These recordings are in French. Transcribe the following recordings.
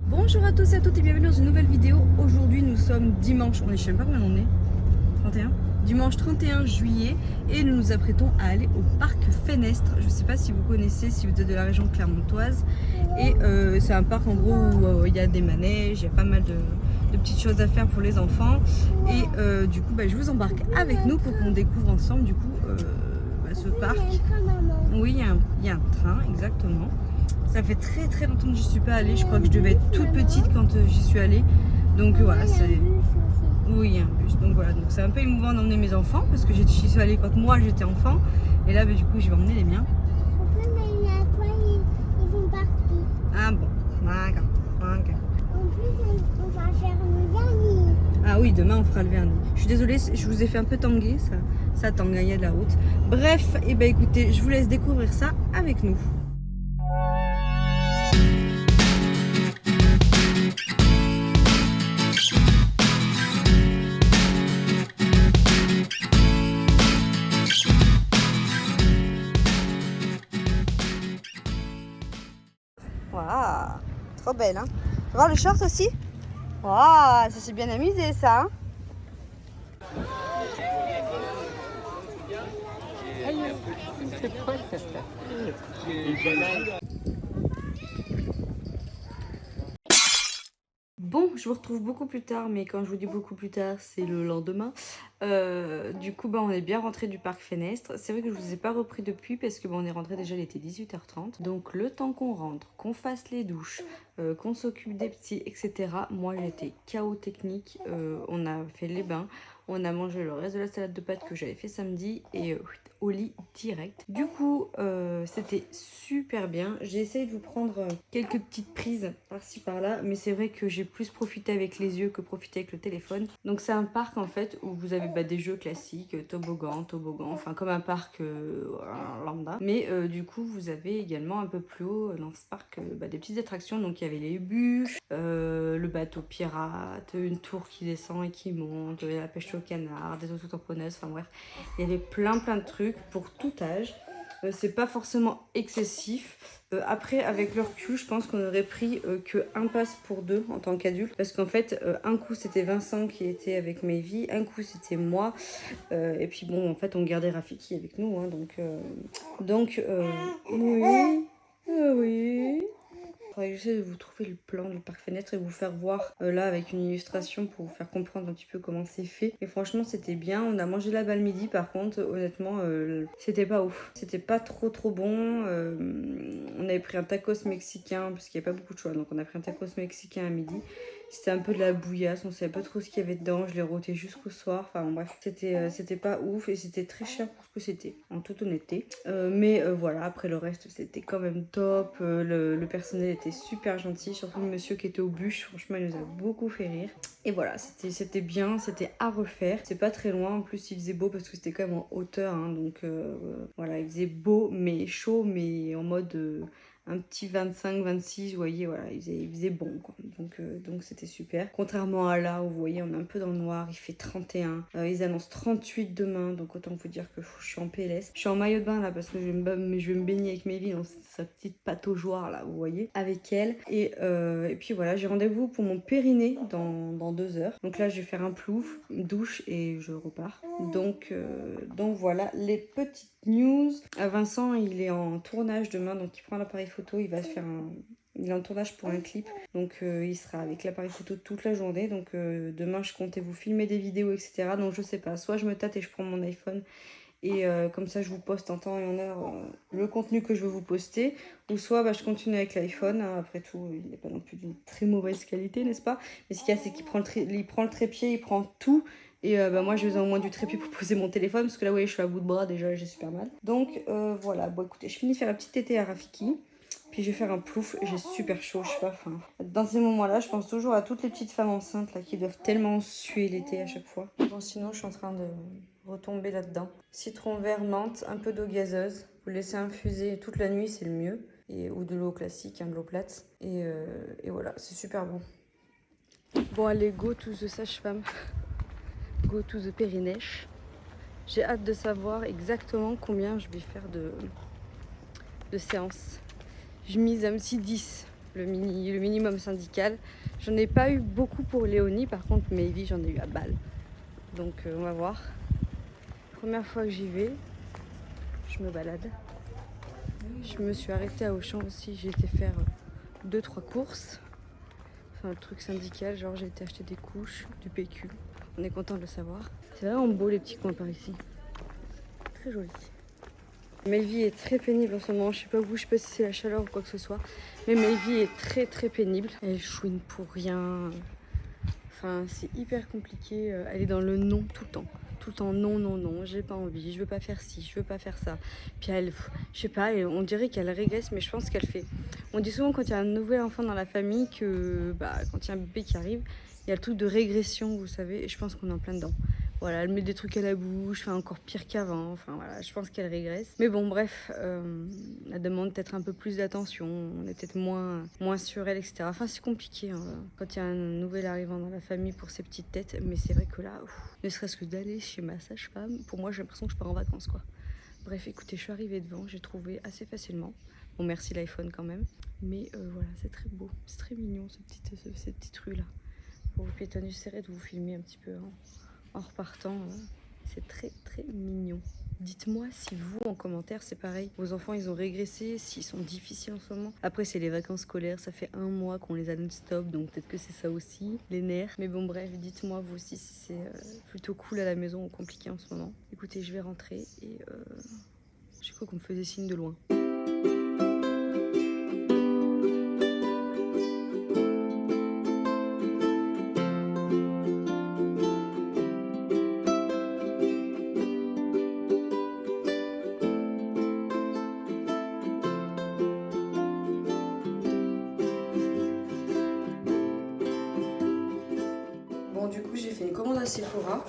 Bonjour à tous et à toutes et bienvenue dans une nouvelle vidéo. Aujourd'hui nous sommes dimanche, je sais même pas combien on est, 31 dimanche 31 juillet et nous nous apprêtons à aller au parc Fenestre. Je sais pas si vous connaissez, si vous êtes de la région clermontoise. Et c'est un parc en gros où il y a des manèges, il y a pas mal de petites choses à faire pour les enfants. Et du coup je vous embarque avec nous pour qu'on découvre ensemble du coup ce parc. Oui, il y a un train, exactement. Ça fait très très longtemps que j'y suis pas allée. Je crois que je devais être toute petite quand j'y suis allée. Donc voilà, c'est... Oui, il y a un bus. Donc voilà, donc c'est un peu émouvant d'emmener mes enfants parce que j'y suis allée quand moi j'étais enfant. Et là, du coup, je vais emmener les miens. Ils vont partir. Ah bon, d'accord. En plus, on va faire le vernis. Ah oui, demain on fera le vernis. Je suis désolée, je vous ai fait un peu tanguer, ça tangue, il y a de la route. Bref, et ben écoutez, je vous laisse découvrir ça avec nous. Waouh, trop belle, hein. Tu vas voir le short aussi? Waouh, ça s'est bien amusé ça, hein. Bon, je vous retrouve beaucoup plus tard, mais quand je vous dis beaucoup plus tard, c'est le lendemain. Du coup, on est bien rentré du parc Fenestre. C'est vrai que je vous ai pas repris depuis parce que on est rentré déjà, il était 18h30. Donc le temps qu'on rentre, qu'on fasse les douches, qu'on s'occupe des petits, etc. Moi, j'étais KO technique. On a fait les bains, on a mangé le reste de la salade de pâtes que j'avais fait samedi et au lit direct. Du coup, c'était super bien. J'ai essayé de vous prendre quelques petites prises par-ci par-là, mais c'est vrai que j'ai plus profité avec les yeux que profité avec le téléphone. Donc c'est un parc en fait où vous avez des jeux classiques, toboggan, enfin comme un parc lambda. Mais du coup, vous avez également un peu plus haut dans ce parc des petites attractions. Donc il y avait les bûches, le bateau pirate, une tour qui descend et qui monte, la pêche au canard, des auto-tamponneuses, enfin bref. Il y avait plein de trucs pour tout âge. C'est pas forcément excessif. Après, avec le recul, je pense qu'on aurait pris que un pass pour deux en tant qu'adulte. Parce qu'en fait, un coup c'était Vincent qui était avec Mayvi, un coup c'était moi. Et puis bon, en fait, on gardait Rafiki avec nous. Hein, donc oui. Oui. J'essaie de vous trouver le plan du parc Fenêtre et vous faire voir là avec une illustration pour vous faire comprendre un petit peu comment c'est fait. Et franchement, c'était bien. On a mangé là-bas le midi, par contre, honnêtement, c'était pas ouf. C'était pas trop bon. On avait pris un tacos mexicain parce qu'il n'y a pas beaucoup de choix. Donc, on a pris un tacos mexicain à midi. C'était un peu de la bouillasse, on savait pas trop ce qu'il y avait dedans, je l'ai roté jusqu'au soir, enfin bref, c'était pas ouf et c'était très cher pour ce que c'était, en toute honnêteté. Mais voilà, après le reste c'était quand même top, le personnel était super gentil, surtout le monsieur qui était aux bûches, franchement il nous a beaucoup fait rire. Et voilà, c'était bien, c'était à refaire, c'est pas très loin, en plus il faisait beau parce que c'était quand même en hauteur, hein, donc voilà, il faisait beau mais chaud, mais en mode... un petit 25-26, vous voyez, voilà, il faisait bon, quoi. Donc c'était super. Contrairement à là, où vous voyez, on est un peu dans le noir, il fait 31. Ils annoncent 38 demain, donc autant vous dire que je suis en PLS. Je suis en maillot de bain, là, parce que je vais me baigner avec Mélie dans sa petite pataugeoire, là, vous voyez, avec elle. Et puis voilà, j'ai rendez-vous pour mon périnée dans 2 heures. Donc là, je vais faire un plouf, une douche, et je repars. Donc voilà, les petites news. Vincent, il est en tournage demain, donc il prend l'appareil photo, il va faire il est en tournage pour un clip, donc il sera avec l'appareil photo toute la journée. Donc demain, je comptais vous filmer des vidéos, etc. Donc je sais pas, soit je me tâte et je prends mon iPhone et comme ça je vous poste en temps et en heure le contenu que je veux vous poster, ou soit je continue avec l'iPhone, hein. Après tout il n'est pas non plus d'une très mauvaise qualité, n'est-ce pas, mais ce qu'il y a c'est qu'il prend le trépied, il prend tout. Et moi j'ai besoin au moins du trépied pour poser mon téléphone, parce que là vous voyez je suis à bout de bras déjà, j'ai super mal. Donc voilà, bon écoutez, je finis de faire la petite tétée à Rafiki, puis je vais faire un plouf, j'ai super chaud, je sais pas, enfin... Dans ces moments-là, je pense toujours à toutes les petites femmes enceintes là qui doivent tellement suer l'été à chaque fois. Bon, sinon je suis en train de retomber là-dedans. Citron vert, menthe, un peu d'eau gazeuse. Vous laissez infuser toute la nuit, c'est le mieux. Ou de l'eau classique, hein, de l'eau plate. Et voilà, c'est super bon. Bon allez, go to the sage-femme. Go to the périnèche. J'ai hâte de savoir exactement combien je vais faire de séances. Je mise un petit 10. le minimum syndical. J'en ai pas eu beaucoup pour Léonie, par contre Mayvi j'en ai eu à balle. Donc on va voir. Première fois que j'y vais, je me balade. Je me suis arrêtée à Auchan aussi, j'ai été faire 2-3 courses. Enfin le truc syndical, genre j'ai été acheter des couches, du PQ. On est content de le savoir. C'est vraiment beau les petits coins par ici. Très joli. Mayvi est très pénible en ce moment, je sais pas où, je sais pas si c'est la chaleur ou quoi que ce soit. Mais Mayvi est très très pénible. Elle chouine pour rien. Enfin c'est hyper compliqué. Elle est dans le non tout le temps. Tout le temps non, non, non, j'ai pas envie, je veux pas faire ci, je veux pas faire ça. Puis elle, je sais pas, on dirait qu'elle régresse, mais je pense qu'elle fait. On dit souvent quand il y a un nouvel enfant dans la famille que quand il y a un bébé qui arrive, il y a le truc de régression, vous savez, et je pense qu'on est en plein dedans. Voilà, elle met des trucs à la bouche, enfin encore pire qu'avant, enfin voilà, je pense qu'elle régresse. Mais bon, bref, elle demande peut-être un peu plus d'attention, on est peut-être moins sur elle, etc. Enfin, c'est compliqué hein, quand il y a un nouvel arrivant dans la famille pour ses petites têtes, mais c'est vrai que là, ne serait-ce que d'aller chez ma sage-femme, pour moi j'ai l'impression que je pars en vacances quoi. Bref, écoutez, je suis arrivée devant, j'ai trouvé assez facilement. Bon, merci l'iPhone quand même, mais voilà, c'est très beau, c'est très mignon cette petite rue là. Pour vous piétonner, j'essaierai de vous filmer un petit peu en repartant. C'est très très mignon. Dites-moi si vous, en commentaire, c'est pareil. Vos enfants, ils ont régressé, s'ils sont difficiles en ce moment. Après, c'est les vacances scolaires, ça fait 1 mois qu'on les a non-stop, donc peut-être que c'est ça aussi, les nerfs. Mais bon, bref, dites-moi vous aussi si c'est plutôt cool à la maison ou compliqué en ce moment. Écoutez, je vais rentrer et j'ai cru qu'on me faisait signe de loin. Bon, du coup, j'ai fait une commande à Sephora.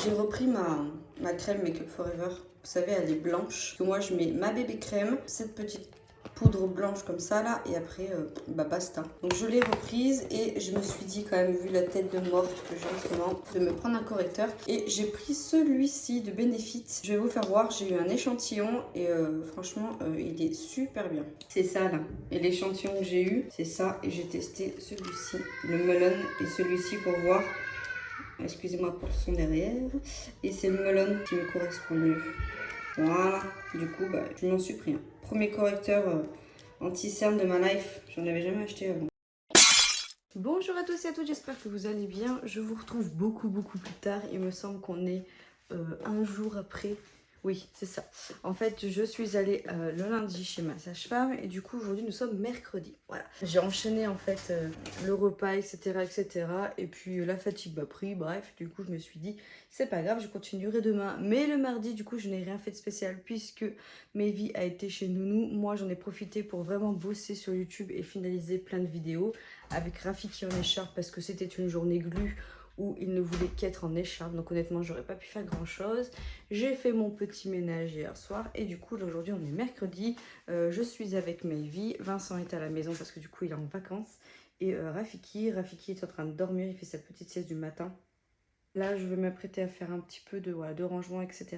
J'ai repris ma crème Make Up Forever. Vous savez, elle est blanche. Parce que moi, je mets ma bébé crème, cette petite poudre blanche comme ça, là, et après, basta. Donc, je l'ai reprise et je me suis dit, quand même, vu la tête de morte que j'ai en ce moment, de me prendre un correcteur. Et j'ai pris celui-ci de Benefit. Je vais vous faire voir, j'ai eu un échantillon et franchement, il est super bien. C'est ça, là. Et l'échantillon que j'ai eu, c'est ça. Et j'ai testé celui-ci, le melon, et celui-ci pour voir. Excusez-moi pour le son derrière. Et c'est le melon qui me correspond mieux. Voilà. Du coup, je m'en suis pris un. Premier correcteur anti-cerne de ma life. J'en avais jamais acheté avant. Bonjour à tous et à toutes, j'espère que vous allez bien. Je vous retrouve beaucoup plus tard. Il me semble qu'on est un jour après. Oui, c'est ça. En fait, je suis allée le lundi chez ma sage-femme et du coup, aujourd'hui, nous sommes mercredi. Voilà. J'ai enchaîné en fait le repas, etc. Et puis la fatigue m'a pris. Bref, du coup, je me suis dit, c'est pas grave, je continuerai demain. Mais le mardi, du coup, je n'ai rien fait de spécial puisque Mayvi a été chez Nounou. Moi, j'en ai profité pour vraiment bosser sur YouTube et finaliser plein de vidéos avec Rafiki en écharpe parce que c'était une journée glue où il ne voulait qu'être en écharpe. Donc honnêtement, j'aurais pas pu faire grand chose. J'ai fait mon petit ménage hier soir et du coup, aujourd'hui, on est mercredi. Je suis avec Mayvi. Vincent est à la maison parce que du coup, il est en vacances. Et Rafiki est en train de dormir. Il fait sa petite sieste du matin. Là, je vais m'apprêter à faire un petit peu de rangement, etc.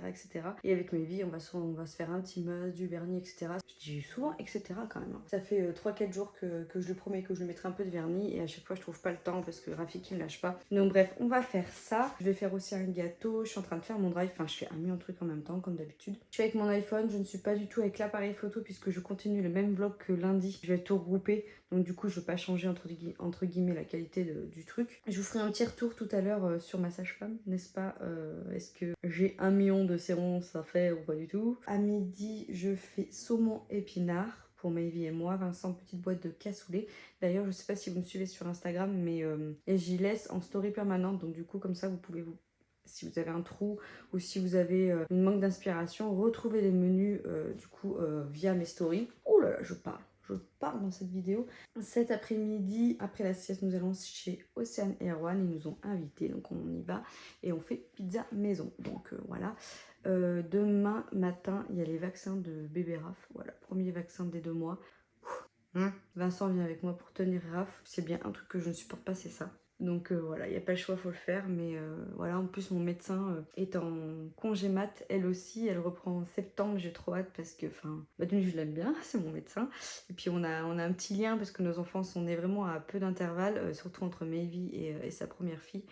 Et avec Mayvi, on va se faire un petit masque, du vernis, etc. Je dis souvent, etc. quand même. Ça fait 3-4 jours que je lui promets que je lui mettrai un peu de vernis. Et à chaque fois, je trouve pas le temps parce que Rafiki ne lâche pas. Donc bref, on va faire ça. Je vais faire aussi un gâteau. Je suis en train de faire mon drive. Enfin, je fais un million de trucs en même temps, comme d'habitude. Je suis avec mon iPhone. Je ne suis pas du tout avec l'appareil photo puisque je continue le même vlog que lundi. Je vais tout regrouper. Donc du coup, je ne veux pas changer entre guillemets la qualité du truc. Je vous ferai un petit retour tout à l'heure sur ma sage-femme, n'est-ce pas? Est-ce que j'ai 1 million de séances à faire ou pas du tout? À midi, je fais saumon épinard pour Mayvi et moi. Vincent, petite boîte de cassoulet. D'ailleurs, je ne sais pas si vous me suivez sur Instagram, mais j'y laisse en story permanente. Donc du coup, comme ça, vous pouvez si vous avez un trou ou si vous avez une manque d'inspiration, retrouver les menus via mes stories. Oh là là, je parle dans cette vidéo. Cet après-midi, après la sieste, nous allons chez Ocean Air One. Ils nous ont invités, donc on y va et on fait pizza maison. Donc voilà. Demain matin, il y a les vaccins de bébé Raph. Voilà, premier vaccin des 2 mois. Vincent vient avec moi pour tenir Raph. C'est bien un truc que je ne supporte pas, c'est ça. Donc voilà, il n'y a pas le choix, il faut le faire. Mais voilà, en plus mon médecin est en congé mat, elle aussi. Elle reprend en septembre, j'ai trop hâte parce que, enfin, d'une je l'aime bien, c'est mon médecin. Et puis on a un petit lien parce que nos enfants sont nés vraiment à peu d'intervalle, surtout entre Mayvi et sa première fille.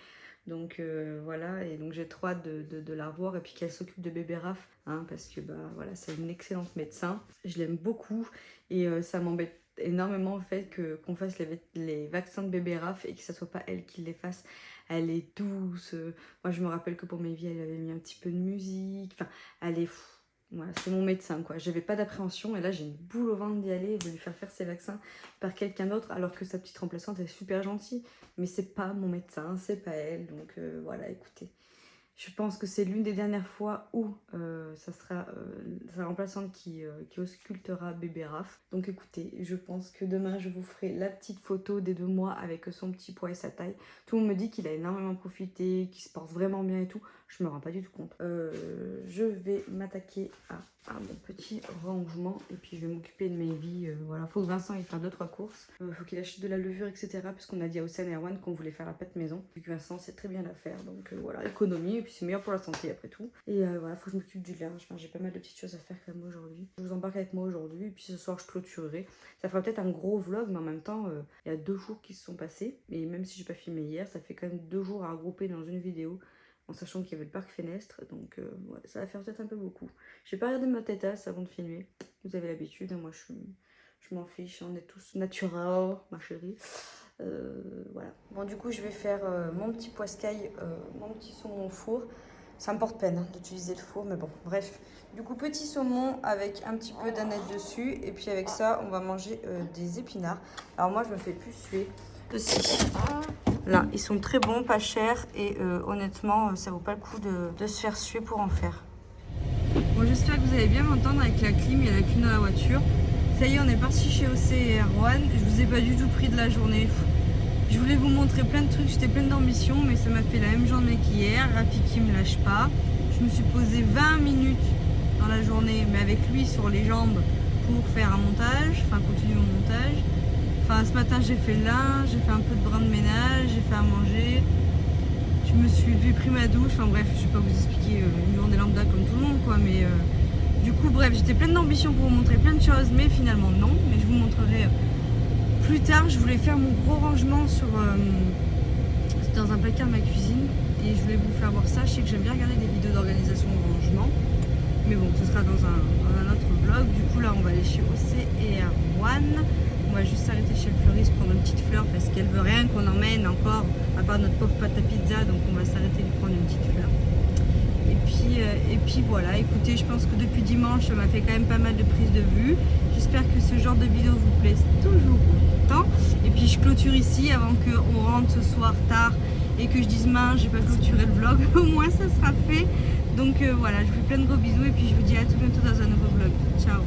Donc voilà, et donc j'ai trop hâte de la revoir et puis qu'elle s'occupe de bébé Raph, hein, parce que bah voilà, c'est une excellente médecin. Je l'aime beaucoup et ça m'embête énormément en fait qu'on fasse les vaccins de bébé Raph et que ce soit pas elle qui les fasse. Elle est douce. Moi je me rappelle que pour mes vies elle avait mis un petit peu de musique. Enfin, elle est fou. Voilà, c'est mon médecin quoi. J'avais pas d'appréhension et là j'ai une boule au ventre d'y aller et de lui faire ses vaccins par quelqu'un d'autre alors que sa petite remplaçante est super gentille. Mais c'est pas mon médecin, c'est pas elle. Donc voilà, écoutez. Je pense que c'est l'une des dernières fois où ça sera sa remplaçante qui auscultera bébé Raph. Donc écoutez, je pense que demain je vous ferai la petite photo des 2 mois avec son petit poids et sa taille. Tout le monde me dit qu'il a énormément profité, qu'il se porte vraiment bien et tout. Je me rends pas du tout compte. Je vais m'attaquer à mon petit rangement et puis je vais m'occuper de mes vies. Voilà, faut que Vincent aille faire 2-3 courses. Faut qu'il achète de la levure, etc. Parce qu'on a dit à Océane et Erwan qu'on voulait faire la pâte maison. Vu que Vincent sait très bien la faire. Donc voilà, économie et puis c'est meilleur pour la santé après tout. Et voilà, faut que je m'occupe du linge. Enfin, j'ai pas mal de petites choses à faire quand même aujourd'hui. Je vous embarque avec moi aujourd'hui et puis ce soir je clôturerai. Ça fera peut-être un gros vlog, mais en même temps, il y a 2 jours qui se sont passés. Et même si j'ai pas filmé hier, ça fait quand même 2 jours à regrouper dans une vidéo. En sachant qu'il y avait le parc Fénestre, donc ouais, ça va faire peut-être un peu beaucoup. J'ai pas regardé ma têtasse avant de filmer, vous avez l'habitude, hein, moi je m'en fiche, on est tous naturels, ma chérie. Voilà. Bon, du coup, je vais faire mon petit poiscaille, mon petit saumon au four. Ça me porte peine hein, d'utiliser le four, mais bon, bref. Du coup, petit saumon avec un petit peu d'aneth dessus, et puis avec ça, on va manger des épinards. Alors moi, je me fais plus suer. Aussi. Là, ils sont très bons, pas chers et honnêtement, ça vaut pas le coup de se faire suer pour en faire. Bon, j'espère que vous allez bien m'entendre avec la clim, il y a la clim dans la voiture. Ça y est, on est parti chez OC et Erwan. Je vous ai pas du tout pris de la journée. Je voulais vous montrer plein de trucs, j'étais pleine d'ambition, mais ça m'a fait la même journée qu'hier. Rafiki me lâche pas. Je me suis posée 20 minutes dans la journée, mais avec lui sur les jambes pour faire un montage, enfin continuer mon montage. Enfin, ce matin j'ai fait le linge, j'ai fait un peu de brin de ménage, j'ai fait à manger. J'ai pris ma douche, enfin bref, je vais pas vous expliquer une journée lambda comme tout le monde quoi, mais du coup bref, j'étais pleine d'ambition pour vous montrer plein de choses, mais finalement non, mais je vous montrerai plus tard. Je voulais faire mon gros rangement dans un placard de ma cuisine et je voulais vous faire voir ça. Je sais que j'aime bien regarder des vidéos d'organisation de rangement, mais bon, ce sera dans un autre vlog. Du coup là, on va aller chez OC et Erwan. On va juste s'arrêter chez le fleuriste prendre une petite fleur parce qu'elle veut rien qu'on emmène encore, à part notre pauvre pâte à pizza, donc on va s'arrêter de prendre une petite fleur. Et puis voilà, écoutez, je pense que depuis dimanche, ça m'a fait quand même pas mal de prises de vue. J'espère que ce genre de vidéo vous plaise toujours autant. Et puis je clôture ici avant qu'on rentre ce soir tard et que je dise mince, j'ai pas clôturé le vlog, au moins ça sera fait. Donc voilà, je vous fais plein de gros bisous et puis je vous dis à tout bientôt dans un nouveau vlog. Ciao!